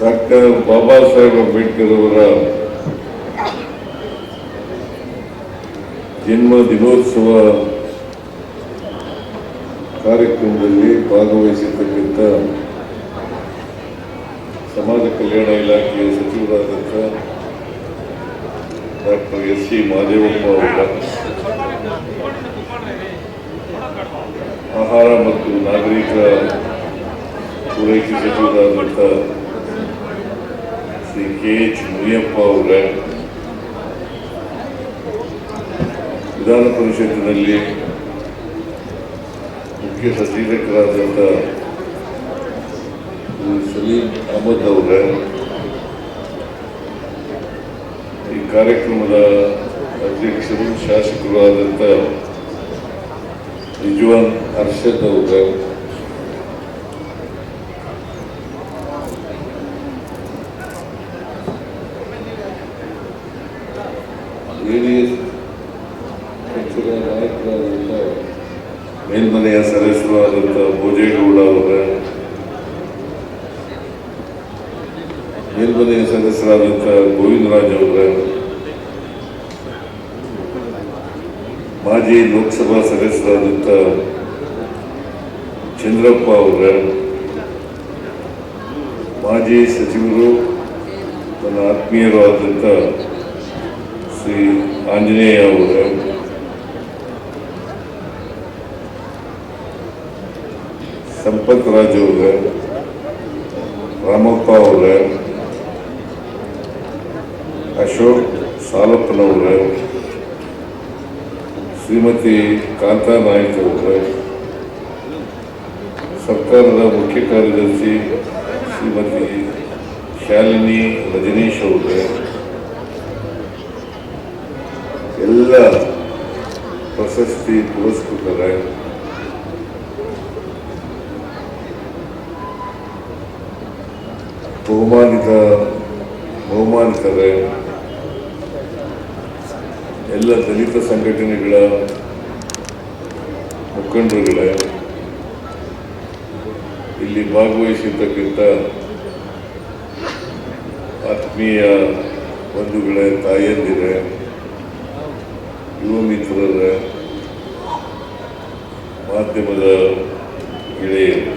Doctor Baba Saheb Ambedkar ಅವರ ಜನ್ಮ ದಿನೋತ್ಸವ ಕಾರ್ಯಕ್ರಮದಲ್ಲಿ ಭಾಗವಹಿಸಿರ್ತಕ್ಕಂಥ ಸಮಾಜ ಕಲ್ಯಾಣ ಇಲಾಖೆಯ ಸಚಿವರಾದಂಥ ಡಾಕ್ಟರ್ ಎಸ್.ಸಿ. ಮಾದೇವಪ್ಪ ಅವರ, ಆಹಾರ ಮತ್ತು ನಾಗರಿಕ ಪೂರೈಕೆ ಸಚಿವರಾದಂಥ ಶ್ರೀ ಕೆ.ಎಚ್. ಮುನಿಯಪ್ಪ ಅವರ, ವಿಧಾನ ಪರಿಷತ್ತಿನಲ್ಲಿ ಮುಖ್ಯ ಸಚೇತಕರಾದಂಥ ಸಲೀಂ ಅಹಮದ್ ಅವರ, ಈ ಕಾರ್ಯಕ್ರಮದ ಅಧ್ಯಕ್ಷರು ಶಾಸಕರು ಆದಂಥ ರಿಜ್ವಾನ್ ಅರ್ಷದ್ ಅವರ, ಜೆಡಿಎಸ್ ಪಕ್ಷದ ನಾಯಕರಾದಂಥ ಮೇಲ್ಮನೆಯ ಸದಸ್ಯರಾದಂಥ ಭೋಜೇಗೌಡ ಅವರ, ಮೇಲ್ಮನೆಯ ಸದಸ್ಯರಾದಂಥ ಗೋವಿಂದರಾಜ್ ಅವರ, ಮಾಜಿ ಲೋಕಸಭಾ ಸದಸ್ಯರಾದಂಥ ಚಂದ್ರಪ್ಪ ಅವರ, ಮಾಜಿ ಸಚಿವರು ನನ್ನ ಆತ್ಮೀಯರು ಆದಂಥ ಶ್ರೀ ಆಂಜನೇಯ ಅವರ, ಸಂಪತ್ ರಾಜ್ ಅವರ, ರಾಮಪ್ಪ ಅವರ, ಅಶೋಕ್ ಸಾಲಪ್ಪನವರ, ಶ್ರೀಮತಿ ಕಾಂತಾ ನಾಯ್ಕ ಅವರ, ಸರ್ಕಾರದ ಮುಖ್ಯ ಕಾರ್ಯದರ್ಶಿ ಶ್ರೀಮತಿ ಶಾಲಿನಿ ರಜನೀಶ್ ಅವರ, ಎಲ್ಲ ಪ್ರಶಸ್ತಿ ಪುರಸ್ಕೃತರ, ಬಹುಮಾನಿತರ, ಎಲ್ಲ ದಲಿತ ಸಂಘಟನೆಗಳ ಮುಖಂಡರುಗಳ, ಇಲ್ಲಿ ಭಾಗವಹಿಸಿರ್ತಕ್ಕಂಥ ಆತ್ಮೀಯ ಬಂಧುಗಳ, ತಾಯಂದಿರ, ಯುವ ಮಿತ್ರರ, ಮಾಧ್ಯಮದ ಗೆಳೆಯರು,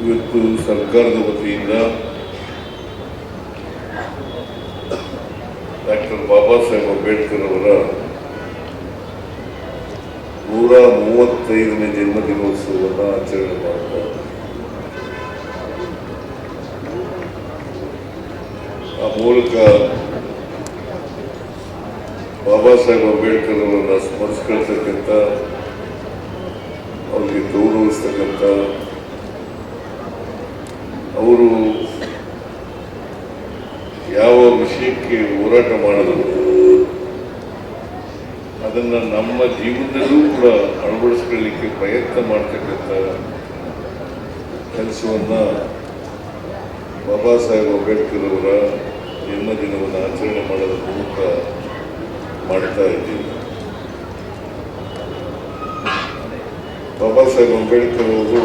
ಇವತ್ತು ಸರ್ಕಾರದ ವತಿಯಿಂದ ಡಾಕ್ಟರ್ ಬಾಬಾ ಸಾಹೇಬ್ ಅಂಬೇಡ್ಕರ್ ಅವರ 135ನೇ ಜನ್ಮದಿನೋತ್ಸವವನ್ನು ಆಚರಣೆ ಮಾಡ್ತಾರೆ. ಆ ಮೂಲಕ ಬಾಬಾ ಸಾಹೇಬ್ ಅಂಬೇಡ್ಕರ್ ಅವರನ್ನು ಸ್ಮರಿಸ್ಕೊಳ್ತಕ್ಕಂಥ, ಅವರಿಗೆ ಗೌರವಿಸ್ತಕ್ಕಂಥ, ಅವರು ಯಾವ ವಿಷಯಕ್ಕೆ ಹೋರಾಟ ಮಾಡಿದ್ರು ಅದನ್ನು ನಮ್ಮ ಜೀವನದಲ್ಲೂ ಕೂಡ ಅಳವಡಿಸ್ಕೊಳ್ಳಿಕ್ಕೆ ಪ್ರಯತ್ನ ಮಾಡ್ತಕ್ಕಂಥ ಕೆಲಸವನ್ನು ಬಾಬಾ ಸಾಹೇಬ್ ಅಂಬೇಡ್ಕರ್ ಅವರ ಜನ್ಮದಿನವನ್ನು ಆಚರಣೆ ಮಾಡೋದ್ರ ಮೂಲಕ ಮಾಡ್ತಾ ಇದ್ದೀವಿ. ಬಾಬಾ ಸಾಹೇಬ್ ಅಂಬೇಡ್ಕರ್ ಅವರು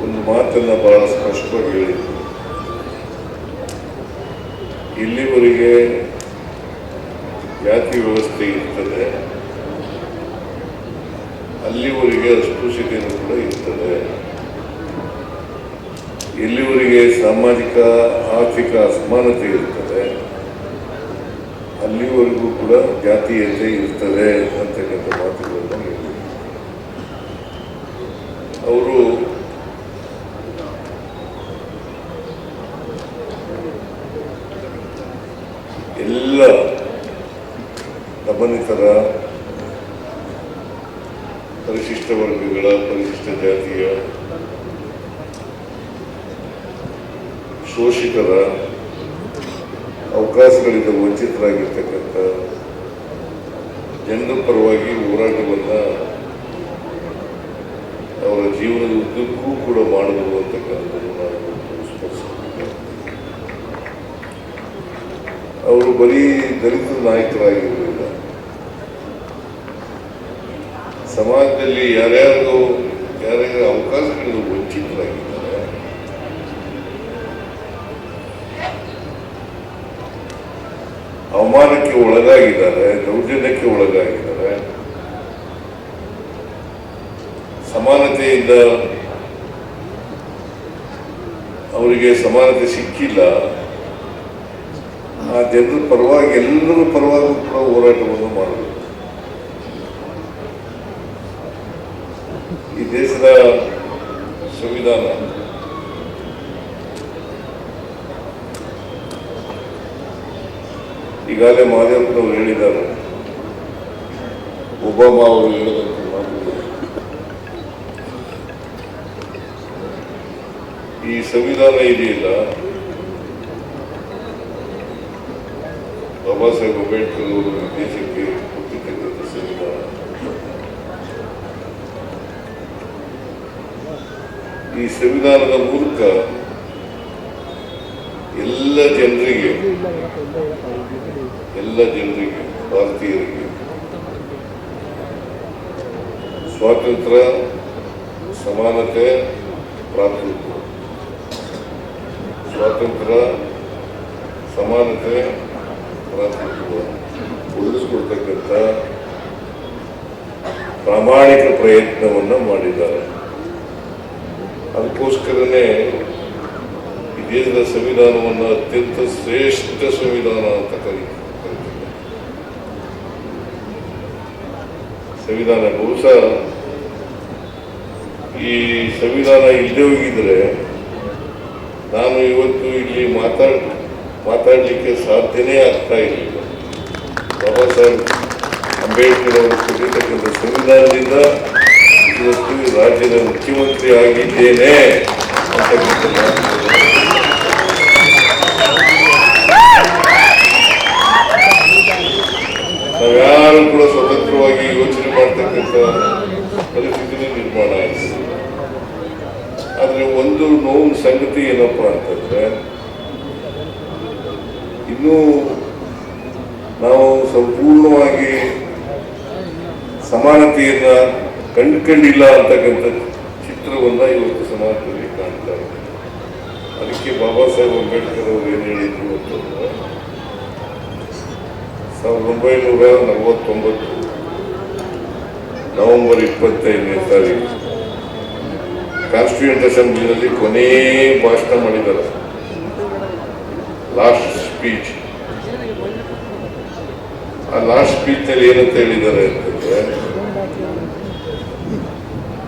ಒಂದು ಮಾತನ್ನು ಬಹಳ ಸ್ಪಷ್ಟವಾಗಿ ಹೇಳಿದರು. ಇಲ್ಲಿವರೆಗೆ ಜಾತಿ ವ್ಯವಸ್ಥೆ ಇರ್ತದೆ, ಅಲ್ಲಿವರೆಗೆ ಅಸ್ಪೃಶ್ಯತೆಯೂ ಕೂಡ ಇರ್ತದೆ. ಎಲ್ಲಿವರೆಗೆ ಸಾಮಾಜಿಕ ಆರ್ಥಿಕ ಅಸಮಾನತೆ ಇರ್ತದೆ, ಅಲ್ಲಿವರೆಗೂ ಕೂಡ ಜಾತೀಯತೆ ಇರ್ತದೆ ಅಂತಕ್ಕಂಥ ಮಾತುಗಳನ್ನು ಹೇಳಿದರು. ಅವರು ಎಲ್ಲ ದಮನಿತರ, ಪರಿಶಿಷ್ಟ ವರ್ಗಗಳ, ಪರಿಶಿಷ್ಟ ಜಾತಿಯ, ಶೋಷಿತರ, ಅವಕಾಶಗಳಿಂದ ವಂಚಿತರಾಗಿರ್ತಕ್ಕಂಥ ಜನರ ಪರವಾಗಿ ಹೋರಾಟವನ್ನು ಅವರ ಜೀವನದ ಉದ್ದಕ್ಕೂ ಕೂಡ ಮಾಡಿದ್ರು ಅಂತಕ್ಕಂಥದ್ದು ನಾವು ಸ್ಮರಿಸಿದ್ದೇವೆ. ಅವರು ಬರೀ ದಲಿತ ನಾಯಕರಾಗಿರಲಿಲ್ಲ, ಸಮಾಜದಲ್ಲಿ ಯಾರ್ಯಾರಿಗೂ ಯಾರಿಗೆ ಅವಕಾಶಗಳಿಂದ ವಂಚಿತರಾಗಿದ್ದಾರೆ. ಅವಮಾನಕ್ಕೆ ಒಳಗಾಗಿದ್ದಾರೆ, ದೌರ್ಜನ್ಯಕ್ಕೆ ಒಳಗಾಗಿದ್ದಾರೆ. ಸಮಾನತೆಯಿಂದ ಅವರಿಗೆ ಸಮಾನತೆ ಸಿಕ್ಕಿಲ್ಲ. ಆ ಜನರ ಪರವಾಗಿ, ಎಲ್ಲರ ಪರವಾಗಿ ಕೂಡ ಹೋರಾಟವನ್ನು ಮಾಡಬೇಕು. ಈ ದೇಶದ ಸಂವಿಧಾನ ಈಗಾಗಲೇ ಮಹದೇವಪ್ಪನವರು ಹೇಳಿದ್ದಾರೆ, ಒಬಾಮಾ ಅವರು ಹೇಳಿದಂತೆ ಮಾತುಗಳು. ಈ ಸಂವಿಧಾನ ಇದೆಯಲ್ಲ, ಬಾಬಾ ಸಾಹೇಬ್ ಅಂಬೇಡ್ಕರ್ ಅವರು ದೇಶಕ್ಕೆ ಕೊಟ್ಟಿರ್ತಕ್ಕಂಥ ಸಂವಿಧಾನ. ಈ ಸಂವಿಧಾನದ ಮೂಲಕ ಎಲ್ಲ ಜನರಿಗೆ ಭಾರತೀಯರಿಗೆ ಸ್ವಾತಂತ್ರ್ಯ, ಸಮಾನತೆ, ಭ್ರಾತೃತ್ವ, ಸ್ವಾತಂತ್ರ್ಯ, ಸಮಾನತೆ, ಭ್ರಾತೃತ್ವ ಉಳಿಸಿಕೊಡ್ತಕ್ಕಂಥ ಪ್ರಾಮಾಣಿಕ ಪ್ರಯತ್ನವನ್ನು ಮಾಡಿದ್ದಾರೆ. ಅದಕ್ಕೋಸ್ಕರನೇ ಈ ದೇಶದ ಸಂವಿಧಾನವನ್ನು ಅತ್ಯಂತ ಶ್ರೇಷ್ಠ ಸಂವಿಧಾನ ಅಂತ ಕರೀತಾರೆ. ಸಂವಿಧಾನ ಬಹುಶಃ ಈ ಸಂವಿಧಾನ ಇಲ್ಲದೆ ಹೋಗಿದ್ರೆ ನಾನು ಇವತ್ತು ಇಲ್ಲಿ ಮಾತಾಡಲಿಕ್ಕೆ ಸಾಧ್ಯನೇ ಆಗ್ತಾ ಇರಲಿಲ್ಲ. ಬಾಬಾ ಸಾಹೇಬ್ ಅಂಬೇಡ್ಕರ್ ಅವರು ಕೊಟ್ಟಿರ್ತಕ್ಕಂಥ ಸಂವಿಧಾನದಿಂದ ಇವತ್ತು ರಾಜ್ಯದ ಮುಖ್ಯಮಂತ್ರಿ ಆಗಿದ್ದೇನೆ ಅಂತಕ್ಕಂಥ ನಾವ್ಯಾರು ಕೂಡ ಸ್ವತಂತ್ರವಾಗಿ ಯೋಚನೆ ಮಾಡ್ತಕ್ಕಂಥ ಪರಿಸ್ಥಿತಿನೇ ನಿರ್ಮಾಣ ಆಯಿತು. ಆದರೆ ಒಂದು ನೋವು ಸಂಗತಿ ಏನಪ್ಪಾ ಅಂತಂದ್ರೆ, ಇನ್ನೂ ನಾವು ಸಂಪೂರ್ಣವಾಗಿ ಸಮಾನತೆಯನ್ನ ಕಂಡುಕೊಂಡಿಲ್ಲ ಅಂತಕ್ಕಂಥ ಚಿತ್ರವನ್ನ ಇವತ್ತು ಸಮಾಜದಲ್ಲಿ ಕಾಣ್ತಾ ಇದೆ. ಅದಕ್ಕೆ ಬಾಬಾ ಸಾಹೇಬ್ ಅಂಬೇಡ್ಕರ್ ಅವರು ಏನು ಹೇಳಿದ್ರು ಅಂತಂದ್ರೆ, 1949 ನವೆಂಬರ್ 25ನೇ ತಾರೀಕು ಕಾನ್ಸ್ಟಿಟ್ಯೂಯೆಂಟ್ ಅಸೆಂಬ್ಲಿನಲ್ಲಿ ಕೊನೆ ಭಾಷಣ ಮಾಡಿದ್ದಾರೆ, ಲಾಸ್ಟ್ ಸ್ಪೀಚ್. ಆ ಲಾಸ್ಟ್ ಸ್ಪೀಚ್ ನಲ್ಲಿ ಏನಂತ ಹೇಳಿದ್ದಾರೆ ಅಂತಂದ್ರೆ,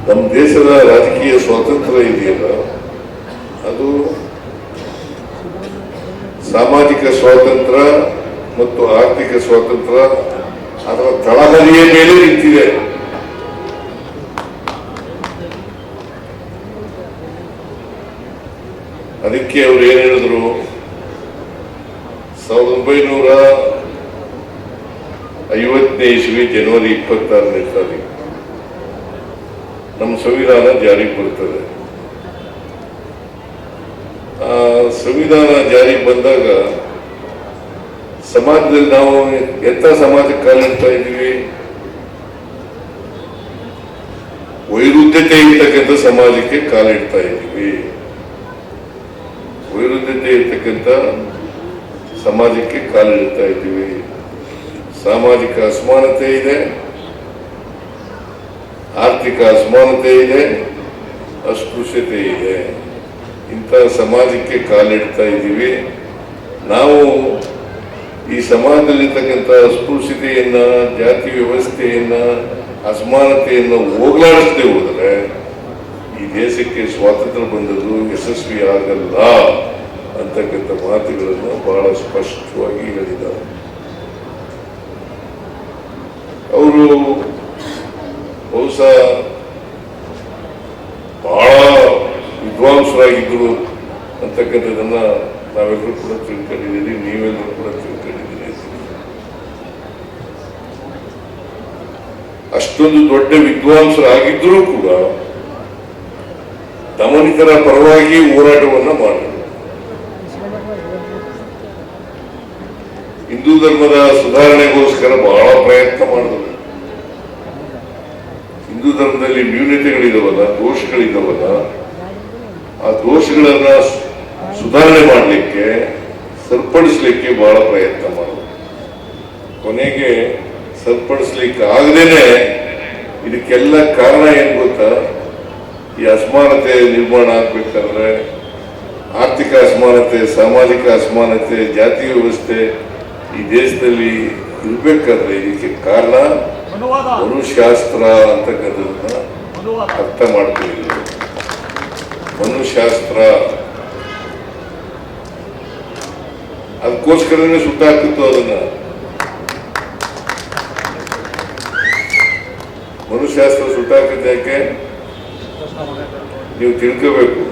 ನಮ್ಮ ದೇಶದ ರಾಜಕೀಯ ಸ್ವಾತಂತ್ರ್ಯ ಇದೆಯಲ್ಲ, ಅದು ಸಾಮಾಜಿಕ ಸ್ವಾತಂತ್ರ್ಯ ಮತ್ತು ಆರ್ಥಿಕ ಸ್ವಾತಂತ್ರ್ಯ ಅದರ ತಳಹದಿಯ ಮೇಲೆ ನಿಂತಿದೆ. ಅದಕ್ಕೆ ಅವರು ಏನ್ ಹೇಳಿದ್ರು, 1950ನೇ ಇಸ್ವಿ ಜನವರಿ 26ನೇ ತಾರೀಕು ನಮ್ಮ ಸಂವಿಧಾನ ಜಾರಿಗೆ ಬರ್ತದೆ. ಆ ಸಂವಿಧಾನ ಜಾರಿಗೆ ಬಂದಾಗ ಸಮಾಜದಲ್ಲಿ ನಾವು ಎಂತ ಸಮಾಜಕ್ಕೆ ಕಾಲಿಡ್ತಾ ಇದ್ದೀವಿ? ವೈರುಧ್ಯತೆ ಇರ್ತಕ್ಕಂಥ ಸಮಾಜಕ್ಕೆ ಕಾಲಿಡ್ತಾ ಇದ್ದೀವಿ. ವೈರುಧ್ಯತೆ ಇರ್ತಕ್ಕಂಥ ಸಮಾಜಕ್ಕೆ ಕಾಲಿಡ್ತಾ ಇದ್ದೀವಿ. ಸಾಮಾಜಿಕ ಅಸಮಾನತೆ ಇದೆ, ಆರ್ಥಿಕ ಅಸಮಾನತೆ ಇದೆ, ಅಸ್ಪೃಶ್ಯತೆ ಇದೆ. ಇಂಥ ಸಮಾಜಕ್ಕೆ ಕಾಲಿಡ್ತಾ ಇದ್ದೀವಿ. ನಾವು ಈ ಸಮಾಜದಲ್ಲಿರ್ತಕ್ಕಂಥ ಅಸ್ಪೃಶ್ಯತೆಯನ್ನ, ಜಾತಿ ವ್ಯವಸ್ಥೆಯನ್ನ, ಅಸಮಾನತೆಯನ್ನು ಹೋಗಲಾಡಿಸದೆ ಹೋದರೆ ಈ ದೇಶಕ್ಕೆ ಸ್ವಾತಂತ್ರ್ಯ ಬಂದದ್ದು ಯಶಸ್ವಿ ಆಗಲ್ಲ ಅಂತಕ್ಕಂಥ ಮಾತುಗಳನ್ನು ಬಹಳ ಸ್ಪಷ್ಟವಾಗಿ ಹೇಳಿದ್ದಾರೆ. ಅವರು ಬಹುಶಃ ಬಹಳ ವಿದ್ವಾಂಸರಾಗಿದ್ದರು ಅಂತಕ್ಕಂಥದ್ದನ್ನ ನಾವೆಲ್ಲರೂ ಕೂಡ ತಿಳ್ಕೊಂಡಿದ್ದೀರಿ, ನೀವೆಲ್ಲರೂ ಕೂಡ ತಿಳ್ಕೊಂಡಿದ್ದೀರಿ. ಅಷ್ಟೊಂದು ದೊಡ್ಡ ವಿದ್ವಾಂಸರಾಗಿದ್ದರೂ ಕೂಡ ದಮನಿತರ ಪರವಾಗಿ ಹೋರಾಟವನ್ನ ಮಾಡಿದರು. ಹಿಂದೂ ಧರ್ಮದ ಸುಧಾರಣೆಗೋಸ್ಕರ ಬಹಳ ಪ್ರಯತ್ನ ಮಾಡಿದರು. ಹಿಂದೂ ಧರ್ಮದಲ್ಲಿ ನ್ಯೂನತೆಗಳಿದಾವಲ್ಲ, ದೋಷಗಳಿದಾವಲ್ಲ, ಆ ದೋಷಗಳನ್ನ ಸುಧಾರಣೆ ಮಾಡಲಿಕ್ಕೆ, ಸರಿಪಡಿಸ್ಲಿಕ್ಕೆ ಬಹಳ ಪ್ರಯತ್ನ ಮಾಡೋದು. ಕೊನೆಗೆ ಸರಿಪಡಿಸ್ಲಿಕ್ಕೆ ಆಗದೇನೆ ಇದಕ್ಕೆಲ್ಲ ಕಾರಣ ಏನ್ ಗೊತ್ತಾ? ಈ ಅಸಮಾನತೆ ನಿರ್ಮಾಣ ಆಗ್ಬೇಕಾದ್ರೆ, ಆರ್ಥಿಕ ಅಸಮಾನತೆ, ಸಾಮಾಜಿಕ ಅಸಮಾನತೆ, ಜಾತಿ ವ್ಯವಸ್ಥೆ ಈ ದೇಶದಲ್ಲಿ ಇರ್ಬೇಕಾದ್ರೆ ಇದಕ್ಕೆ ಕಾರಣ ಮನುಶಾಸ್ತ್ರ ಅಂತಕ್ಕಂಥದನ್ನ ಅರ್ಥ ಮಾಡ್ತೀವಿ. ಮನುಶಾಸ್ತ್ರ ಅದಕ್ಕೋಸ್ಕರನೇ ಸುಟ್ಟಾಕಿತ್ತು. ಅದನ್ನ ಮನುಶಾಸ್ತ್ರ ಸುಟ್ಟಾಕಿದ್ದು ಯಾಕೆ ನೀವು ತಿಳ್ಕೋಬೇಕು.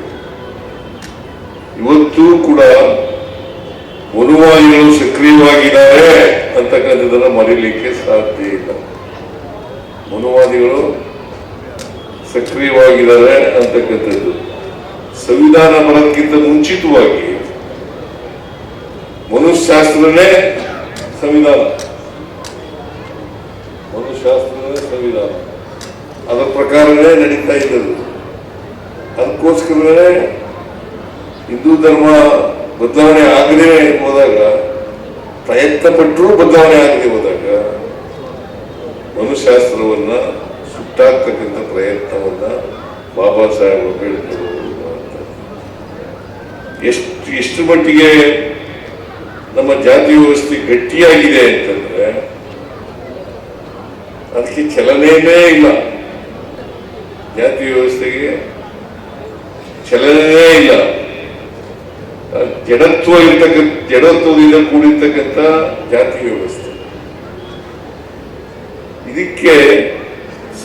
ಇವತ್ತು ಕೂಡ ಮನುವಾದಿಗಳು ಸಕ್ರಿಯವಾಗಿದ್ದಾರೆ ಅಂತಕ್ಕಂಥದ್ದನ್ನ ಮರೀಲಿಕ್ಕೆ ಸಾಧ್ಯ ಇಲ್ಲ. ಮನುವಾದಿಗಳು ಸಕ್ರಿಯವಾಗಿದ್ದಾರೆ ಅಂತಕ್ಕಂಥದ್ದು ಸಂವಿಧಾನ ಬರೋದಕ್ಕಿಂತ ಮುಂಚಿತವಾಗಿ ಮನುಶಾಸ್ತ್ರನೇ ಸಂವಿಧಾನ, ಮನುಶಾಸ್ತ್ರನೇ ಸಂವಿಧಾನ, ಅದರ ಪ್ರಕಾರನೇ ನಡೀತಾ ಇದ್ದದ್ದು. ಅದಕ್ಕೋಸ್ಕರನೇ ಹಿಂದೂ ಧರ್ಮ ಬದಲಾವಣೆ ಆಗದೆ ಹೋದಾಗ, ಪ್ರಯತ್ನ ಪಟ್ಟರೂ ಬದಲಾವಣೆ ಆಗದೆ ಹೋದಾಗ ಮನುಶಾಸ್ತ್ರವನ್ನ ಸುಟ್ಟಾಕ್ತಕ್ಕಂಥ ಪ್ರಯತ್ನವನ್ನ ಬಾಬಾ ಸಾಹೇಬ್ ಅಂಬೇಡ್ಕರ್ ಎಷ್ಟು ಮಟ್ಟಿಗೆ ನಮ್ಮ ಜಾತಿ ವ್ಯವಸ್ಥೆ ಗಟ್ಟಿಯಾಗಿದೆ ಅಂತಂದ್ರೆ ಅದಕ್ಕೆ ಚಲನೆಯೇ ಇಲ್ಲ. ಜಾತಿ ವ್ಯವಸ್ಥೆಗೆ ಚಲನೆಯೇ ಇಲ್ಲ. ಜಡತ್ವದಿಂದ ಕೂಡಿರ್ತಕ್ಕಂಥ ಜಾತಿ ವ್ಯವಸ್ಥೆ. ಇದಕ್ಕೆ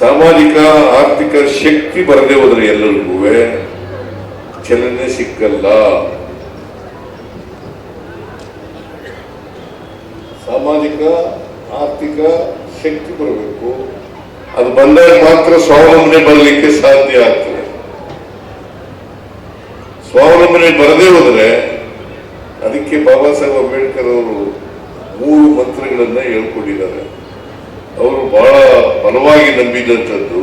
ಸಾಮಾಜಿಕ ಆರ್ಥಿಕ ಶಕ್ತಿ ಬರದೇ ಹೋದ್ರೆ ಎಲ್ಲರಿಗೂ ಚಲನೆ ಸಿಕ್ಕಲ್ಲ. ಸಾಮಾಜಿಕ ಆರ್ಥಿಕ ಶಕ್ತಿ ಬರಬೇಕು. ಅದು ಬಂದಾಗ ಮಾತ್ರ ಸ್ವಾವಲಂಬನೆ ಬರಲಿಕ್ಕೆ ಸಾಧ್ಯ ಆಗ್ತದೆ. ಸ್ವಾವಲಂಬನೆ ಬರದೇ ಹೋದ್ರೆ, ಅದಕ್ಕೆ ಬಾಬಾ ಸಾಹೇಬ್ ಅಂಬೇಡ್ಕರ್ ಅವರು 3 ಮಂತ್ರಗಳನ್ನ ಹೇಳ್ಕೊಟ್ಟಿದ್ದಾರೆ. ಅವರು ಬಹಳ ಬಲವಾಗಿ ನಂಬಿದಂಥದ್ದು,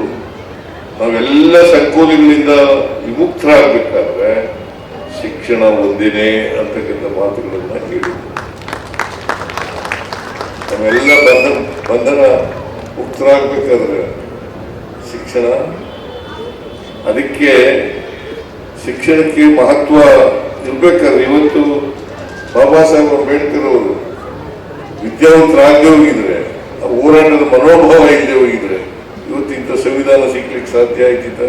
ನಾವೆಲ್ಲ ಸಂಕೋಲೆಗಳಿಂದ ವಿಮುಕ್ತರಾಗಬೇಕಾದ್ರೆ ಶಿಕ್ಷಣ ಒಂದೇನೆ ಅಂತಕ್ಕಂಥ ಮಾತುಗಳನ್ನ ಹೇಳಿದ್ರು. ನಾವೆಲ್ಲ ಬಂಧನ ಮುಕ್ತರಾಗಬೇಕಾದ್ರೆ ಶಿಕ್ಷಣ. ಅದಕ್ಕೆ ಶಿಕ್ಷಣಕ್ಕೆ ಮಹತ್ವ ಇರ್ಬೇಕಾದ್ರೆ ಇವತ್ತು ಬಾಬಾ ಸಾಹೇಬ್ ಅಂಬೇಡ್ಕರ್ ಅವರು ವಿದ್ಯಾವಂತರಾಗದೆ ಹೋಗಿದ್ರೆ, ಹೋರಾಟದ ಮನೋಭಾವ ಇಲ್ಲದೆ ಹೋಗಿದ್ರೆ ಇವತ್ತು ಇಂಥ ಸಂವಿಧಾನ ಸಿಗ್ಲಿಕ್ಕೆ ಸಾಧ್ಯ ಆಯ್ತಿತ್ತ?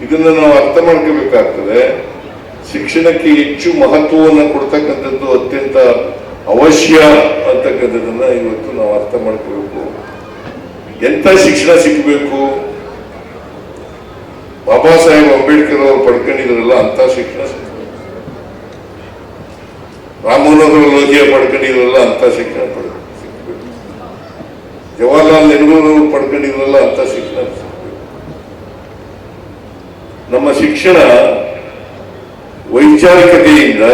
ಇದನ್ನ ನಾವು ಅರ್ಥ ಮಾಡ್ಕೋಬೇಕಾಗ್ತದೆ. ಶಿಕ್ಷಣಕ್ಕೆ ಹೆಚ್ಚು ಮಹತ್ವವನ್ನು ಕೊಡ್ತಕ್ಕಂಥದ್ದು ಅತ್ಯಂತ ಅವಶ್ಯ ಅಂತಕ್ಕಂಥದ್ದನ್ನ ಇವತ್ತು ನಾವು ಅರ್ಥ ಮಾಡ್ಕೋಬೇಕು. ಎಂತ ಶಿಕ್ಷಣ ಸಿಗಬೇಕು? ಬಾಬಾ ಸಾಹೇಬ್ ಅಂಬೇಡ್ಕರ್ ಅವರು ಪಡ್ಕೊಂಡಿದ್ರಲ್ಲ ಅಂತ ಶಿಕ್ಷಣ ಸಿಗಬೇಕು. ರಾಮಮನೋಹರ ಲೋಹಿಯಾ ಪಡ್ಕೊಂಡಿದ್ರಲ್ಲ ಅಂತ ಶಿಕ್ಷಣ ಸಿಗಬೇಕು. ಜವಾಹರ್ಲಾಲ್ ನೆಹರು ಅವರು ಪಡ್ಕೊಂಡಿದ್ರಲ್ಲ ಅಂತ ಶಿಕ್ಷಣ ಸಿಗಬೇಕು. ನಮ್ಮ ಶಿಕ್ಷಣ ವೈಚಾರಿಕತೆಯಿಂದ,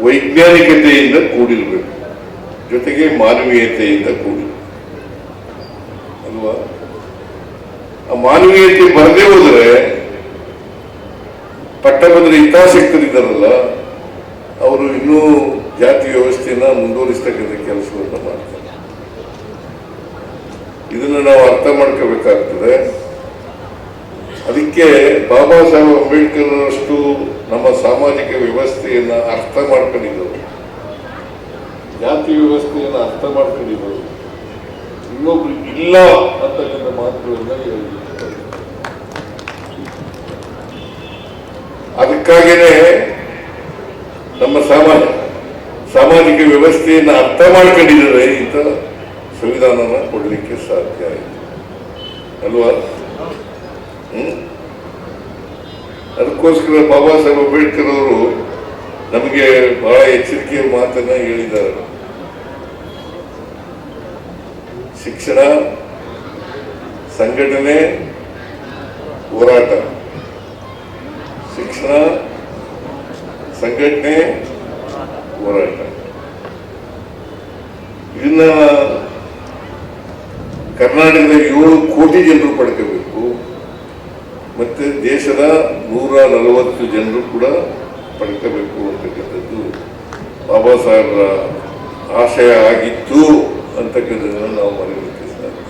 ವೈಜ್ಞಾನಿಕತೆಯಿಂದ ಕೂಡಿರಬೇಕು, ಜೊತೆಗೆ ಮಾನವೀಯತೆಯಿಂದ ಕೂಡಿರಬೇಕು ಅಲ್ವಾ? ಆ ಮಾನವೀಯತೆ ಬರದೇ ಹೋದ್ರೆ ಪಟ್ಟಭದ್ರ ಹಿತಾಸಕ್ತರಿದ್ದಾರಲ್ಲ ಅವರು ಇನ್ನೂ ಜಾತಿ ವ್ಯವಸ್ಥೆಯನ್ನ ಮುಂದುವರಿಸ್ತಕ್ಕಂಥ ಕೆಲಸವನ್ನು ಮಾಡ್ತಾರೆ. ಇದನ್ನು ನಾವು ಅರ್ಥ ಮಾಡ್ಕೋಬೇಕಾಗ್ತದೆ. ಅದಕ್ಕೆ ಬಾಬಾ ಸಾಹೇಬ್ ಅಂಬೇಡ್ಕರ್ ಅಷ್ಟು ನಮ್ಮ ಸಾಮಾಜಿಕ ವ್ಯವಸ್ಥೆಯನ್ನ ಅರ್ಥ ಮಾಡ್ಕೊಂಡಿದ್ದವರು, ಜಾತಿ ವ್ಯವಸ್ಥೆಯನ್ನ ಅರ್ಥ ಮಾಡ್ಕೊಂಡಿದ್ದವರು ಇನ್ನೊಬ್ರು ಇಲ್ಲ ಅಂತಕ್ಕಂಥ ಮಾತುಗಳನ್ನ ಹೇಳಿದ್ದಾರೆ. ಅದಕ್ಕಾಗಿಯೇ ನಮ್ಮ ಸಾಮಾಜಿಕ ವ್ಯವಸ್ಥೆಯನ್ನ ಅರ್ಥ ಮಾಡ್ಕೊಂಡಿದ್ದಾರೆ ಇಂಥ ಸಂವಿಧಾನನ ಕೊಡ್ಲಿಕ್ಕೆ ಸಾಧ್ಯ ಆಯಿತು ಅಲ್ವಾ? ಅದಕ್ಕೋಸ್ಕರ ಬಾಬಾ ಸಾಹೇಬ್ ಅಂಬೇಡ್ಕರ್ ಅವರು ನಮಗೆ ಬಹಳ ಎಚ್ಚರಿಕೆಯ ಮಾತನ್ನ ಹೇಳಿದ್ದಾರೆ. ಶಿಕ್ಷಣ, ಸಂಘಟನೆ, ಹೋರಾಟ. ಶಿಕ್ಷಣ, ಸಂಘಟನೆ, ಹೋರಾಟ. ಇದನ್ನ ಕರ್ನಾಟಕದ 7 ಕೋಟಿ ಜನರು ಪಡ್ಕೋಬೇಕು, ಮತ್ತೆ ದೇಶದ 140 ಜನರು ಕೂಡ ಪಡ್ಕೋಬೇಕು ಅಂತಕ್ಕಂಥದ್ದು ಬಾಬಾ ಸಾಹೇಬರ ಆಶಯ ಆಗಿತ್ತು ಅಂತಕ್ಕಂಥದ್ದನ್ನು ನಾವು ಮರೆಯಲಿಕ್ಕೆ ಸಾಧ್ಯ.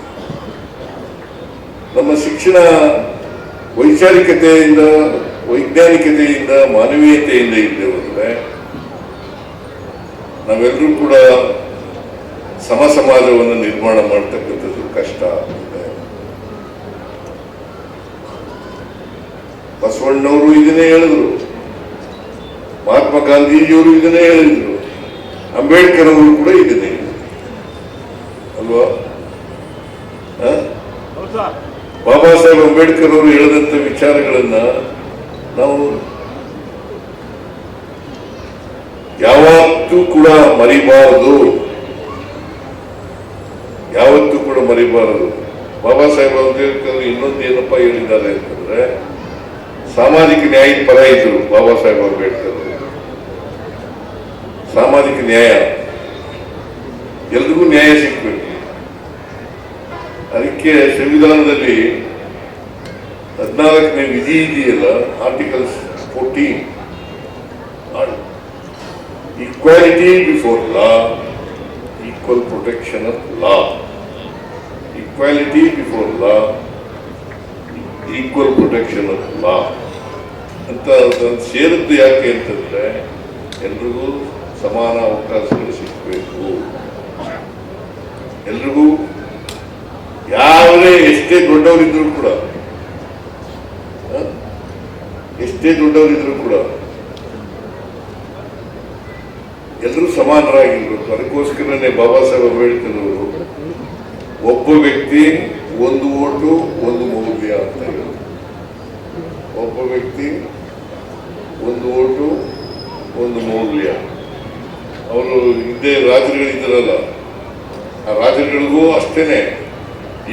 ನಮ್ಮ ಶಿಕ್ಷಣ ವೈಚಾರಿಕತೆಯಿಂದ, ವೈಜ್ಞಾನಿಕತೆಯಿಂದ, ಮಾನವೀಯತೆಯಿಂದ ಇಲ್ಲದೆ ಹೋದರೆ ನಾವೆಲ್ಲರೂ ಕೂಡ ಸಮಾಜವನ್ನು ನಿರ್ಮಾಣ ಮಾಡ್ತಕ್ಕಂಥದ್ದು ಕಷ್ಟ ಆಗಿದೆ. ಬಸವಣ್ಣವರು ಇದನ್ನೇ ಹೇಳಿದ್ರು, ಮಹಾತ್ಮ ಗಾಂಧೀಜಿಯವರು ಇದನ್ನೇ ಹೇಳಿದ್ರು, ಅಂಬೇಡ್ಕರ್ ಅವರು ಕೂಡ ಇದನ್ನೇ ಹೇಳಿದ್ರು ಅಲ್ವಾ? ಬಾಬಾ ಸಾಹೇಬ್ ಅಂಬೇಡ್ಕರ್ ಅವರು ಹೇಳಿದಂತ ವಿಚಾರಗಳನ್ನ ನಾವು ಯಾವತ್ತೂ ಕೂಡ ಮರಿಬಾರದು, ಯಾವತ್ತೂ ಕೂಡ ಮರಿಬಾರದು. ಬಾಬಾ ಸಾಹೇಬ್ ಅಂಬೇಡ್ಕರ್ ಇನ್ನೊಂದು ಏನಪ್ಪಾ ಹೇಳಿದ್ದಾರೆ ಅಂತಂದ್ರೆ, ಸಾಮಾಜಿಕ ನ್ಯಾಯದ ಪರ ಇದ್ರು ಬಾಬಾ ಸಾಹೇಬ್ ಅಂಬೇಡ್ಕರ್. ಸಾಮಾಜಿಕ ನ್ಯಾಯ, ಎಲ್ರಿಗೂ ನ್ಯಾಯ ಸಿಗ್ಬೇಕು. ಅದಕ್ಕೆ ಸಂವಿಧಾನದಲ್ಲಿ 14ನೇ ವಿಧಿ ಇದೆಯಲ್ಲ, article 14, equality before law, equal protection of law. Equality before law, equal protection of law ಅಂತ ಸೇರಿದ್ದು ಯಾಕೆ ಅಂತಂದ್ರೆ, ಎಲ್ರಿಗೂ ಸಮಾನ ಅವಕಾಶಗಳು ಸಿಗಬೇಕು. ಎಲ್ರಿಗೂ ಯಾವೇ ಎಷ್ಟೇ ದೊಡ್ಡವರಿದ್ರು ಕೂಡ, ಎಷ್ಟೇ ದೊಡ್ಡವರಿದ್ರು ಕೂಡ ಎಲ್ಲರೂ ಸಮಾನರಾಗಿರ್ಬೇಕು. ಅದಕ್ಕೋಸ್ಕರನೇ ಬಾಬಾ ಸಾಹೇಬ್ ಅಂಬೇಡ್ಕರ್ ಅವರು ಒಬ್ಬ ವ್ಯಕ್ತಿ ಒಂದು ಓಟು ಒಂದು ಮೌಲ್ಯ ಅಂತ ಹೇಳಿದ್ರು. ಒಬ್ಬ ವ್ಯಕ್ತಿ ಒಂದು ಓಟು ಒಂದು ಮೌಲ್ಯ. ಅವರು ಹಿಂದೆ ರಾಜರುಗಳಿದ್ದಾರಲ್ಲ, ಆ ರಾಜರುಗಳಿಗೂ ಅಷ್ಟೇನೆ,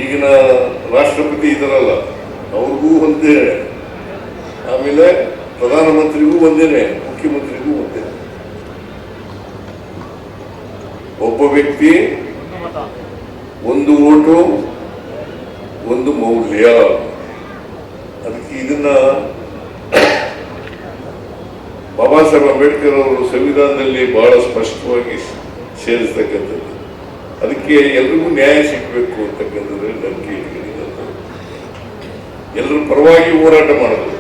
ಈಗಿನ ರಾಷ್ಟ್ರಪತಿ ಇದ್ದಾರಲ್ಲ ಅವ್ರಿಗೂ ಒಂದೇ, ಆಮೇಲೆ ಪ್ರಧಾನಮಂತ್ರಿಗೂ ಒಂದೇನೆ, ಮುಖ್ಯಮಂತ್ರಿಗೂ ಒಂದೇ. ಒಬ್ಬ ವ್ಯಕ್ತಿ ಒಂದು ಓಟು ಒಂದು ಮೌಲ್ಯ. ಅದಕ್ಕೆ ಇದನ್ನ ಬಾಬಾ ಸಾಹೇಬ್ ಅಂಬೇಡ್ಕರ್ ಅವರು ಸಂವಿಧಾನದಲ್ಲಿ ಬಹಳ ಸ್ಪಷ್ಟವಾಗಿ ಸೇರಿಸ್ತಕ್ಕಂಥದ್ದು. ಅದಕ್ಕೆ ಎಲ್ರಿಗೂ ನ್ಯಾಯ ಸಿಗಬೇಕು ಅಂತಕ್ಕಂಥದ್ರಲ್ಲಿ ನಂಬಿಕೆ ಇಟ್ಕೊಂಡಿದ್ದಾರೆ. ಎಲ್ಲರ ಪರವಾಗಿ ಹೋರಾಟ ಮಾಡೋದು,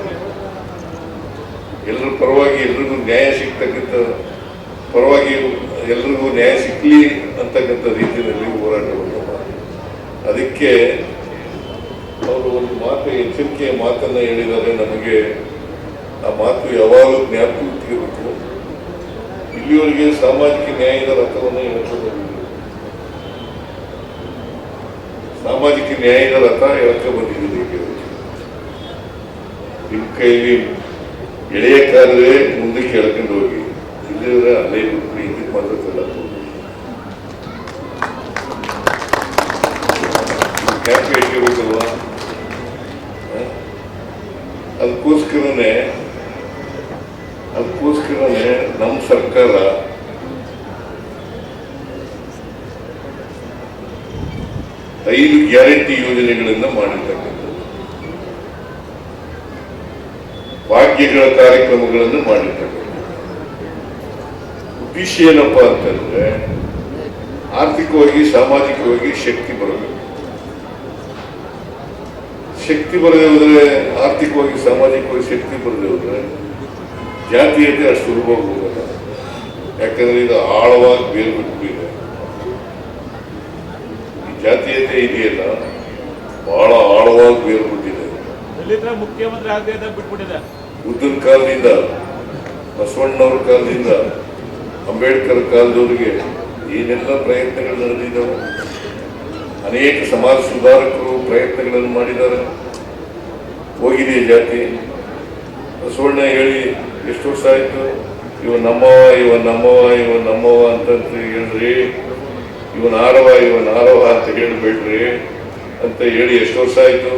ಎಲ್ಲರ ಪರವಾಗಿ ಎಲ್ರಿಗೂ ನ್ಯಾಯ ಸಿಗ್ತಕ್ಕಂಥ, ಪರವಾಗಿ ಎಲ್ರಿಗೂ ನ್ಯಾಯ ಸಿಕ್ಕಲಿ ಅಂತಕ್ಕಂಥ ರೀತಿಯಲ್ಲಿ ಹೋರಾಟವನ್ನು ಮಾಡಿ. ಅದಕ್ಕೆ ಅವರು ಒಂದು ಮಾತು, ಎಚ್ಚರಿಕೆಯ ಮಾತನ್ನ ಹೇಳಿದ್ದಾರೆ. ನಮಗೆ ಆ ಮಾತು ಯಾವಾಗಲೂ ಜ್ಞಾಪಕ ಇರಬೇಕು. ಇಲ್ಲಿವರೆಗೆ ಸಾಮಾಜಿಕ ನ್ಯಾಯದ ರಥವನ್ನು ಎಳ್ಕೊಂಡು, ಸಾಮಾಜಿಕ ನ್ಯಾಯದ ರಥ ಎಳ್ಕೊಂಡು ಬಂದಿದ್ದೀರಿ. ನಿಮ್ಮ ಕೈಲಿ ಎಳೆಯ ಕಾಲವೇ ಮುಂದಕ್ಕೆ ಎಳ್ಕೊಂಡು ಹೋಗಿ, ಇಲ್ಲಿದ್ರೆ ಅಲ್ಲೇ ಬಿಟ್ಟು ಹಿಂದಕ್ಕೆ ಮಾತ್ರ ಕ್ಯಾಪ್ ಇಟ್ಕೋಬೇಕಲ್ವಾ? ಅದಕ್ಕೋಸ್ಕರನೇ ನಮ್ಮ ಸರ್ಕಾರ ಐದು ಗ್ಯಾರಂಟಿ ಯೋಜನೆಗಳನ್ನ ಮಾಡಿರ್ತಕ್ಕಂಥದ್ದು, ಭಾಗ್ಯಗಳ ಕಾರ್ಯಕ್ರಮಗಳನ್ನು ಮಾಡಿರ್ತಕ್ಕಂಥದ್ದು. ಉದ್ದೇಶ ಏನಪ್ಪಾ ಅಂತಂದ್ರೆ, ಆರ್ಥಿಕವಾಗಿ ಸಾಮಾಜಿಕವಾಗಿ ಶಕ್ತಿ ಬರಬೇಕು. ಶಕ್ತಿ ಬರದೆ ಹೋದ್ರೆ, ಆರ್ಥಿಕವಾಗಿ ಸಾಮಾಜಿಕವಾಗಿ ಶಕ್ತಿ ಬರದೆ ಹೋದ್ರೆ ಜಾತೀಯತೆ ಅಷ್ಟು ಸುಲಭವಾಗಿ ಹೋಗಲ್ಲ. ಯಾಕಂದ್ರೆ ಇದು ಆಳವಾಗಿ ಬೇರೆ ಬಿಟ್ಟಿದೆ. ಈ ಜಾತೀಯತೆ ಇದೆಯಲ್ಲ, ಬಹಳ ಆಳವಾಗಿ ಬೇರೆ ಬಿಟ್ಟಿದೆ. ಮುಖ್ಯಮಂತ್ರಿ ಆಗದೆ ಬಿಟ್ಬಿಟ್ಟಿದೆ. ಬುದ್ಧನ ಕಾಲದಿಂದ, ಬಸವಣ್ಣವ್ರ ಕಾಲದಿಂದ, ಅಂಬೇಡ್ಕರ್ ಕಾಲದವರಿಗೆ ಏನೆಲ್ಲ ಪ್ರಯತ್ನಗಳು ನಡೆದಿದ್ದಾವೆ. ಅನೇಕ ಸಮಾಜ ಸುಧಾರಕರು ಪ್ರಯತ್ನಗಳನ್ನು ಮಾಡಿದ್ದಾರೆ. ಹೋಗಿದೆ ಜಾತಿ. ಬಸವಣ್ಣ ಹೇಳಿ ಎಷ್ಟು ವರ್ಷ ಆಯ್ತು? ಇವನ್ ನಮ್ಮವ, ಇವನ್ ನಮ್ಮವ, ಇವನ್ ನಮ್ಮವ ಅಂತ ಹೇಳ್ರಿ, ಇವನ್ ಆರವ, ಇವನ್ ಆರವ ಅಂತ ಹೇಳ್ಬೇಡ್ರಿ ಅಂತ ಹೇಳಿ ಎಷ್ಟು ವರ್ಷ ಆಯ್ತು?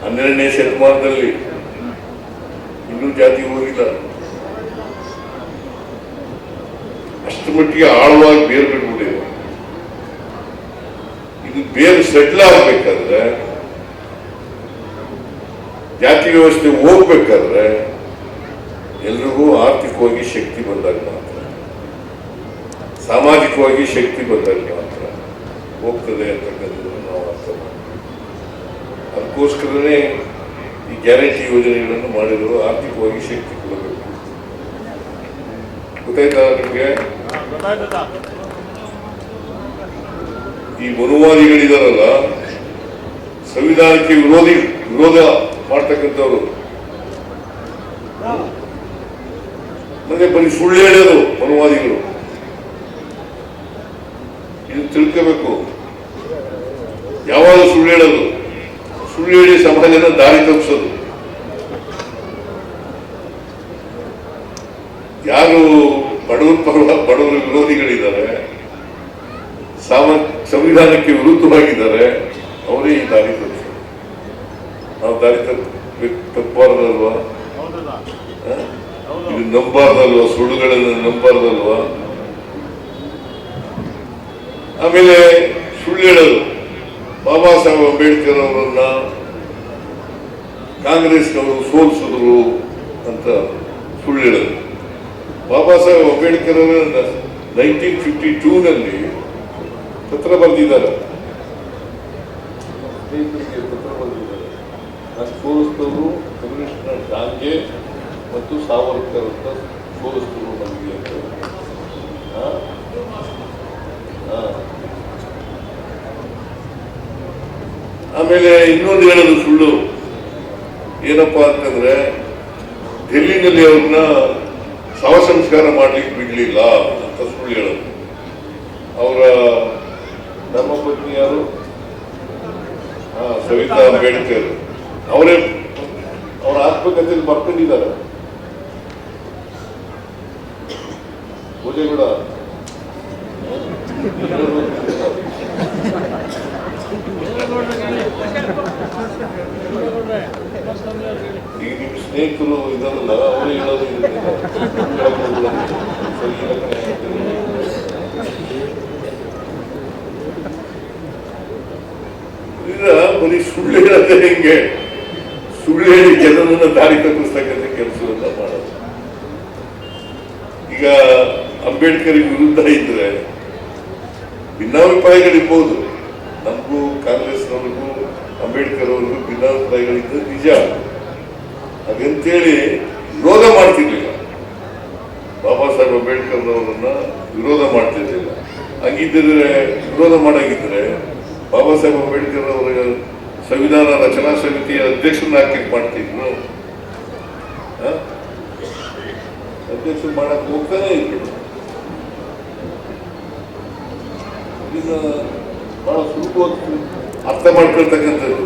12ನೇ ಶತಮಾನದಲ್ಲಿ ಇನ್ನೂ ಜಾತಿ ಹೋಗಿಲ್ಲ. ಅಷ್ಟು ಮಟ್ಟಿಗೆ ಆಳವಾಗಿ ಬೇರು ಬಿಟ್ಬಿಟ್ಟಿದೆ. ಇದು ಬೇರೆ ಸೆಟ್ಲ್ ಆಗ್ಬೇಕಾದ್ರೆ, ಜಾತಿ ವ್ಯವಸ್ಥೆ ಹೋಗ್ಬೇಕಾದ್ರೆ ಎಲ್ರಿಗೂ ಆರ್ಥಿಕವಾಗಿ ಶಕ್ತಿ ಬಂದಾಗ ಮಾತ್ರ, ಸಾಮಾಜಿಕವಾಗಿ ಶಕ್ತಿ ಬಂದಾಗ ಮಾತ್ರ ಹೋಗ್ತದೆ ಅಂತಕ್ಕಂಥದ್ದನ್ನು ನಾವು ಅರ್ಥ ಮಾಡ್ತೀವಿ. ಅದಕ್ಕೋಸ್ಕರನೇ ಈ ಗ್ಯಾರಂಟಿ ಯೋಜನೆಗಳನ್ನು ಮಾಡಿದ್ರು, ಆರ್ಥಿಕವಾಗಿ ಶಕ್ತಿ ಕೊಡಬೇಕು. ಗೊತ್ತಾಯ್ತಾ ನಿಮಗೆ? ಈ ಮನುವಾದಿಗಳಿದಾರಲ್ಲ, ಸಂವಿಧಾನಕ್ಕೆ ವಿರೋಧ ಮಾಡ್ತಕ್ಕಂಥವ್ರು, ಮತ್ತೆ ಬರೀ ಸುಳ್ಳು ಹೇಳೋದು ಮನುವಾದಿಗಳು. ಇದು ತಿಳ್ಕೋಬೇಕು. ಯಾವಾಗ ಸುಳ್ಳು ಹೇಳೋದು, ಸುಳ್ಳು ಹೇಳಿ ಸಮಾಜನ ದಾರಿ ತಪ್ಪಿಸೋದು. ಯಾರು ಬಡವರ ವಿರೋಧಿಗಳಿದ್ದಾರೆ, ಸಂವಿಧಾನಕ್ಕೆ ವಿರುದ್ಧವಾಗಿದ್ದಾರೆ, ಅವರೇ ಈ ದಾರಿ ತಪ್ಪಿಸೋದು. ನಾವು ದಾರಿ ತಪ್ಪಬಾರ್ದಲ್ವಾ? ಇದು ನಂಬಾರ್ದಲ್ವಾ? ಸುಳ್ಳುಗಳನ್ನು ನಂಬಾರ್ದಲ್ವಾ? ಆಮೇಲೆ ಸುಳ್ಳು ಹೇಳೋದು, ಬಾಬಾ ಸಾಹೇಬ್ ಅಂಬೇಡ್ಕರ್ ಅವರನ್ನ ಕಾಂಗ್ರೆಸ್ನವರು ಸೋಲಿಸಿದ್ರು ಅಂತ ಸುಳ್ಳು ಹೇಳೋದು. ಬಾಬಾ ಸಾಹೇಬ್ ಅಂಬೇಡ್ಕರ್ ಅವರ 1952ನಲ್ಲಿ ಪತ್ರ ಬರೆದಿದ್ದಾರೆ, ಪತ್ರ ಬರೆದಿದ್ದಾರೆ. ನಾನು ಸೋಲಿಸಿದವರು ಕಮ್ಯುನಿಸ್ಟ್ನ ಡಾಂಗೆ ಮತ್ತು ಸಾವರ್ಕರ್ ಅಂತ ಸೋಲಿಸಿದ್ರು ನಮಗೆ ಅಂತ. ಆಮೇಲೆ ಇನ್ನೊಂದು ಹೇಳೋದು ಸುಳ್ಳು ಏನಪ್ಪಾ ಅಂತಂದ್ರೆ, ಡೆಲ್ಲಿನಲ್ಲಿ ಅವ್ರನ್ನ ಶವ ಸಂಸ್ಕಾರ ಮಾಡ್ಲಿಕ್ಕೆ ಬಿಡ್ಲಿಲ್ಲ ಅಂತ ಸುಳ್ಳು ಹೇಳೋದು. ಅವರ ನಮ್ಮ ಪತ್ನಿ ಯಾರು, ಸವಿತಾ ಅಂಬೇಡ್ಕರ್, ಅವರೇ ಅವರ ಆತ್ಮಕಥೆಯಲ್ಲಿ ಬರ್ಕೊಂಡಿದ್ದಾರೆ. ಭೋಜೇಗೌಡ ಈಗ ನಿಮ್ಮ ಸ್ನೇಹಿತರು ಇದಲ್ಲ, ಅವರೇ ಹೇಳೋದು ಈಗ ಬರೀ ಸುಳ್ಳು ಹೇಳೋದೇ ಹೆಂಗೆ, ಸುಳ್ಳು ಹೇಳಿ ಜನರನ್ನ ದಾರಿ ತಪ್ಪಿಸ್ತಕ್ಕಂಥ ಕೆಲಸವನ್ನ ಮಾಡೋದು. ಈಗ ಅಂಬೇಡ್ಕರ್ ವಿರುದ್ಧ ಇದ್ರೆ ಭಿನ್ನಾಭಿಪ್ರಾಯಗಳಿರ್ಬೋದು, ನಮಗೂ ಕಾಂಗ್ರೆಸ್ನವ್ರಿಗೂ ಅಂಬೇಡ್ಕರ್ ಅವ್ರಿಗೂ ಭಿನ್ನಾಭಿಪ್ರಾಯಗಳಿದ್ದು ನಿಜ. ಹಾಗಂತೇಳಿ ವಿರೋಧ ಮಾಡ್ತಿರ್ಲಿಲ್ಲ, ಬಾಬಾ ಸಾಹೇಬ್ ಅಂಬೇಡ್ಕರ್ ಅವರನ್ನ ವಿರೋಧ ಮಾಡ್ತಿರ್ಲಿಲ್ಲ. ಹಂಗಿದ್ದರೆ ವಿರೋಧ ಮಾಡಾಗಿದ್ರೆ ಬಾಬಾ ಸಾಹೇಬ್ ಅಂಬೇಡ್ಕರ್ ಅವರ ಸಂವಿಧಾನ ರಚನಾ ಸಮಿತಿಯ ಅಧ್ಯಕ್ಷರನ್ನ ಹಾಕಿ ಮಾಡ್ತಿದ್ರು, ಅಧ್ಯಕ್ಷರು ಮಾಡಕ್ ಹೋಗ್ತಾನೆ ಇದ್ರು. ಇದನ್ನ ಬಹಳ ಸುಲಭವಾಗಿ ಅರ್ಥ ಮಾಡ್ಕೊಳ್ತಕ್ಕಂಥದ್ದು.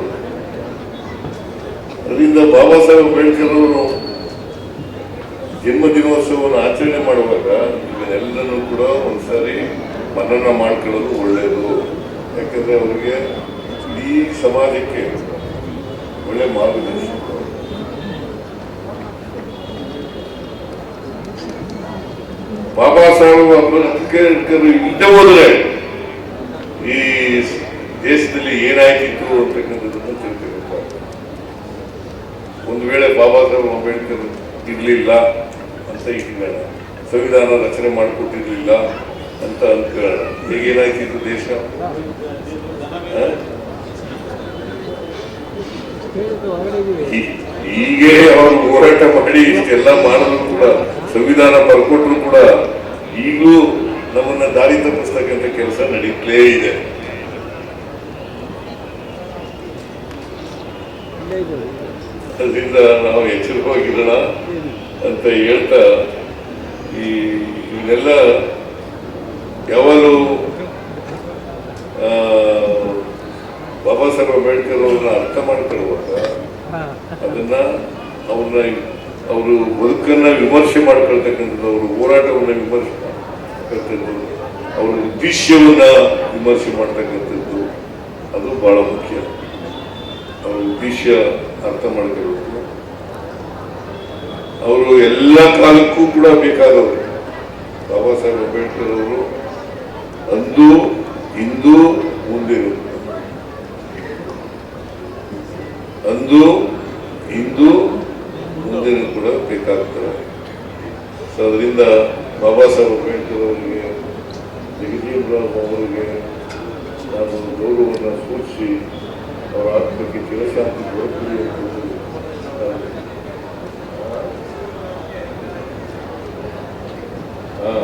ಅದರಿಂದ ಬಾಬಾ ಸಾಹೇಬ್ ಅಂಬೇಡ್ಕರ್ ಅವರು ಜನ್ಮ ದಿನೋತ್ಸವವನ್ನು ಆಚರಣೆ ಮಾಡುವಾಗ ಇದನ್ನೆಲ್ಲನೂ ಕೂಡ ಒಂದ್ಸಾರಿ ಮನನ ಮಾಡ್ಕೊಳ್ಳೋದು ಒಳ್ಳೆಯದು. ಯಾಕಂದ್ರೆ ಅವರಿಗೆ ಇಡೀ ಸಮಾಜಕ್ಕೆ ಒಳ್ಳೆ ಮಾರ್ಗದರ್ಶನ. ಬಾಬಾ ಸಾಹೇಬ್ ಅಂಬೇಡ್ಕರ್ ಇದ್ದೇ ಹೋದ್ರೆ ಈ ದೇಶದಲ್ಲಿ ಏನಾಗಿತ್ತು ಅಂತಕ್ಕಂಥದ್ದನ್ನು ತಿಳ್ಕೊಬೇಕಾಗ್ತದೆ. ಒಂದು ವೇಳೆ ಬಾಬಾ ಸಾಹೇಬ್ ಅಂಬೇಡ್ಕರ್ ಇರ್ಲಿಲ್ಲ ಅಂತ ಇಟ್ಕೊಳ್ಳೋಣ, ಸಂವಿಧಾನ ರಚನೆ ಮಾಡಿಕೊಟ್ಟಿರ್ಲಿಲ್ಲ ಅಂತ ಅಂದ್ಕೊಳ್ಳೋಣ, ಹೇಗೇನಾಗ್ತಿತ್ತು ದೇಶ? ಹೀಗೆ ಅವರು ಹೋರಾಟ ಮಾಡಿ ಇಷ್ಟೆಲ್ಲ ಮಾಡಿದ್ರು ಕೂಡ, ಸಂವಿಧಾನ ಬರ್ಕೊಟ್ರು ಕೂಡ ಈಗಲೂ ನಮ್ಮನ್ನ ದಾರಿ ತಪ್ಪಿಸ್ತಕ್ಕಂಥ ಕೆಲಸ ನಡೀತಲೇ ಇದೆ. ಅದರಿಂದ ನಾವು ಎಚ್ಚರಿಕೆವಾಗಿರೋಣ ಅಂತ ಹೇಳ್ತಾ, ಇವನ್ನೆಲ್ಲ ಯಾವಾಗಲೂ ಬಾಬಾ ಸಾಹೇಬ್ ಅಂಬೇಡ್ಕರ್ ಅವ್ರನ್ನ ಅರ್ಥ ಮಾಡ್ಕೊಳ್ಳುವಾಗ ಅದನ್ನ ಅವರು ಬದುಕನ್ನ ವಿಮರ್ಶೆ ಮಾಡ್ಕೊಳ್ತಕ್ಕಂಥದ್ದು, ಅವರು ಹೋರಾಟವನ್ನ ವಿಮರ್ಶೆ ಮಾಡ್ತಕ್ಕಂಥದ್ದು, ಅವರ ಉದ್ದೇಶವನ್ನ ವಿಮರ್ಶೆ ಮಾಡ್ತಕ್ಕಂಥದ್ದು, ಅದು ಬಹಳ ಮುಖ್ಯ. ಅವರ ಉದ್ದೇಶ ಅರ್ಥ ಮಾಡ್ಕೊಳ್ಬೇಕು. ಅವರು ಎಲ್ಲ ಕಾಲಕ್ಕೂ ಕೂಡ ಬೇಕಾದವರು. ಬಾಬಾ ಸಾಹೇಬ್ ಅಂಬೇಡ್ಕರ್ ಅವರು ಅಂದು ಇಂದು ಮುಂದಿರು ಅಂದು ಇಂದು ಮುಂದೆನೂ ಕೂಡ ಬೇಕಾಗ್ತದೆ. ಸೊ ಅದರಿಂದ ಬಾಬಾ ಸಾಹೇಬ್ ಅಂಬೇಡ್ಕರ್ ಅವರಿಗೆ, ಜಗಜೀವನ್ ರಾಮ್ ಅವರಿಗೆ ನಾನು ಗೌರವವನ್ನು ಸೂಚಿಸಿ ಅವರ ಆತ್ಮಕ್ಕೆ ಚಿರಶಾಂತಿ ಕೊಡುತ್ತದೆ ಎಂಬುದು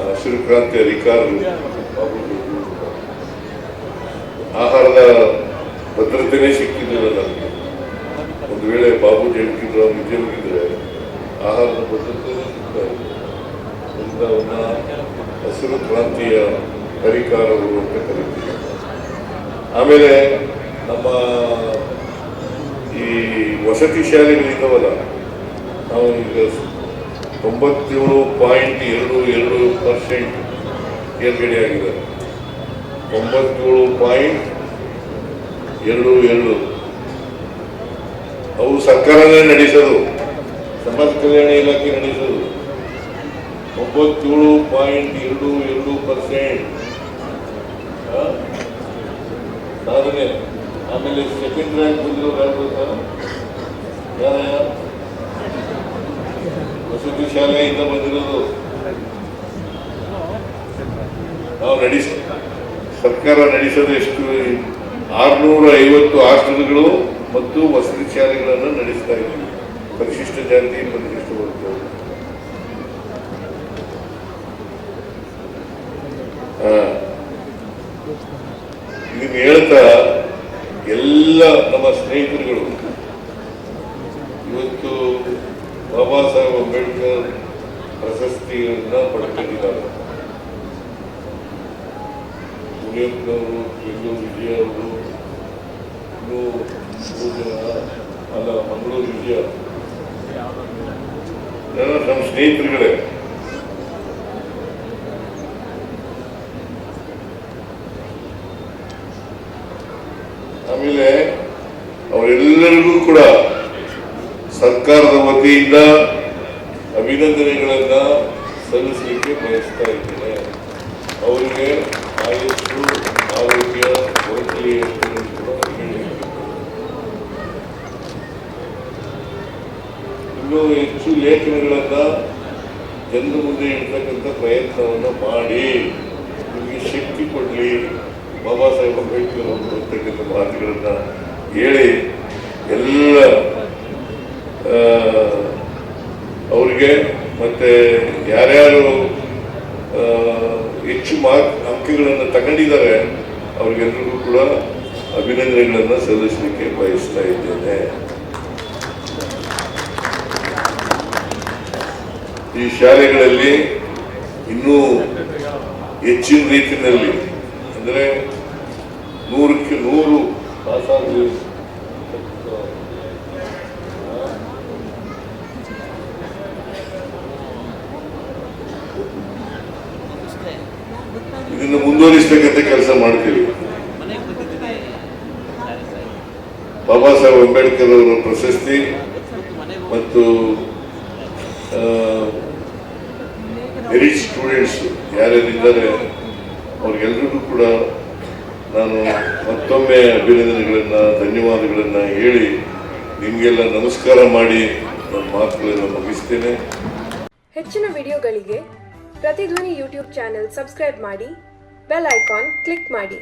ಹಸಿರು ಕ್ರಾಂತಿ ಅಧಿಕಾರರು. ಆಹಾರದ ಭದ್ರತೆನೇ ಸಿಕ್ಕಿದ್ದಿಲ್ಲ ನನಗೆ. ಒಂದು ವೇಳೆ ಬಾಬು ಜಗಜೀವನ್ ನಿಜ ಹೋಗಿದ್ರೆ ಆಹಾರದ ಭದ್ರತೆನೇ ಸಿಗ್ತಾ ಇದೆ. ಅದರಿಂದ ಅವನ್ನ ಹಸಿರು ಕ್ರಾಂತಿಯ ಹರಿಕಾರರು ಅಂತ ಕರೀತೀವಿ. ಆಮೇಲೆ ನಮ್ಮ ಈ ವಸತಿ ಶಾಲೆಗಳಿದ್ದಾವಲ್ಲ, ನಾವು ಈಗ 97.22% ಏರ್ಗಡೆ ಆಗಿದೆ. 97.22 ಅವು ಸರ್ಕಾರನೇ ನಡೆಸೋದು, ಸಮಾಜ ಕಲ್ಯಾಣ ಇಲಾಖೆ ನಡೆಸೋದು. 97.22% ಸಾಧನೆ. ಆಮೇಲೆ ಸೆಕೆಂಡ್ ರ್ಯಾಂಕ್ ಬಂದಿರೋದು ಯಾರು? ವಸತಿ ಶಾಲೆಯಿಂದ ಬಂದಿರೋದು. ನಾವು ಸರ್ಕಾರ ನಡೆಸೋದು ಎಷ್ಟು? 650 ಹಾಸ್ಟೆಲ್ಗಳು ಮತ್ತು ವಸತಿ ಶಾಲೆಗಳನ್ನು ನಡೆಸ್ತಾ ಇದ್ದೀವಿ. ಪರಿಶಿಷ್ಟ ಜಾತಿ, ಪರಿಶಿಷ್ಟ ವರ್ಗ. ಇದನ್ನು ಹೇಳ್ತಾ ಎಲ್ಲ ನಮ್ಮ ಸ್ನೇಹಿತರುಗಳು ಇವತ್ತು ಬಾಬಾ ಸಾಹೇಬ್ ಅಂಬೇಡ್ಕರ್ ಪ್ರಶಸ್ತಿಯನ್ನ ಪಡ್ಕೊಂಡಿದ್ದಾರೆ. ಮುನಿಯಪ್ಪನವರು, ಬೆಂಗಳೂರು ವಿಜಯ ಅವರು, ಇನ್ನೂ ಅಲ್ಲ ಮಂಗಳೂರು ವಿಜಯ, ನಮ್ಮ ಸ್ನೇಹಿತರುಗಳೇ. ಆಮೇಲೆ ಅವರೆಲ್ಲರಿಗೂ ಕೂಡ ಸರ್ಕಾರದ ವತಿಯಿಂದ ಅಭಿನಂದನೆಗಳನ್ನ ಸಲ್ಲಿಸಲಿಕ್ಕೆ ಬಯಸ್ತಾ ಇದ್ದೇನೆ. ಅವರಿಗೆ ಆಯಸ್ಸು, ಆರೋಗ್ಯ ಬರಲಿ ಅಂತ ಕೂಡ ಹೇಳಿದ್ದೇನೆ. ಇನ್ನೂ ಹೆಚ್ಚು ಲೇಖನಗಳನ್ನ ಜನರ ಮುಂದೆ ಇಡ್ತಕ್ಕಂಥ ಪ್ರಯತ್ನವನ್ನು ಮಾಡಿ ನಿಮಗೆ ಶಕ್ತಿ ಕೊಡಲಿ. ಬಾಬಾ ಸಾಹೇಬ್ ಅಂಬೇಡ್ಕರ್ ಅವರು ಅಂತಕ್ಕಂಥ ಮಾತುಗಳನ್ನ ಹೇಳಿ ಎಲ್ಲ ಅವರಿಗೆ ಮತ್ತೆ ಯಾರ್ಯಾರು ಹೆಚ್ಚು ಅಂಕಗಳನ್ನು ತಗೊಂಡಿದ್ದಾರೆ ಅವ್ರಿಗೆಲ್ಲರಿಗೂ ಕೂಡ ಅಭಿನಂದನೆಗಳನ್ನು ಸಲ್ಲಿಸಲಿಕ್ಕೆ ಬಯಸ್ತಾ ಇದ್ದೇನೆ. ಈ ಶಾಲೆಗಳಲ್ಲಿ ಇನ್ನೂ ಹೆಚ್ಚಿನ ರೀತಿಯಲ್ಲಿ ಅಂದರೆ 100ಕ್ಕೆ 100 ಪಾಸಾಗಲಿ. ಇದನ್ನು ಮುಂದುವರಿಸತಕ್ಕಂಥ ಕೆಲಸ ಮಾಡ್ತೀವಿ. ಬಾಬಾ ಸಾಹೇಬ್ ಅಂಬೇಡ್ಕರ್ ಅವರ ಪ್ರಶಸ್ತಿ ಮತ್ತು ಮೆರಿಟ್ ಸ್ಟೂಡೆಂಟ್ಸ್ ಯಾರ್ಯಾರಿದ್ದಾರೆ ಅವ್ರಿಗೆಲ್ರಿಗೂ ಕೂಡ ನಾನು ಮತ್ತೊಮ್ಮೆ ಅಭಿನಂದನೆಗಳನ್ನ, ಧನ್ಯವಾದಗಳನ್ನ ಹೇಳಿ ನಿಮಗೆಲ್ಲ ನಮಸ್ಕಾರ ಮಾಡಿ ನನ್ನ ಮಾತುಗಳನ್ನು ಮುಗಿಸ್ತೇನೆ. ಹೆಚ್ಚಿನ ವಿಡಿಯೋಗಳಿಗೆ ಪ್ರತಿಧ್ವನಿ ಯೂಟ್ಯೂಬ್ ಚಾನೆಲ್ ಸಬ್ಸ್ಕ್ರೈಬ್ ಮಾಡಿ, ಬೆಲ್ ಐಕಾನ್ ಕ್ಲಿಕ್ ಮಾಡಿ.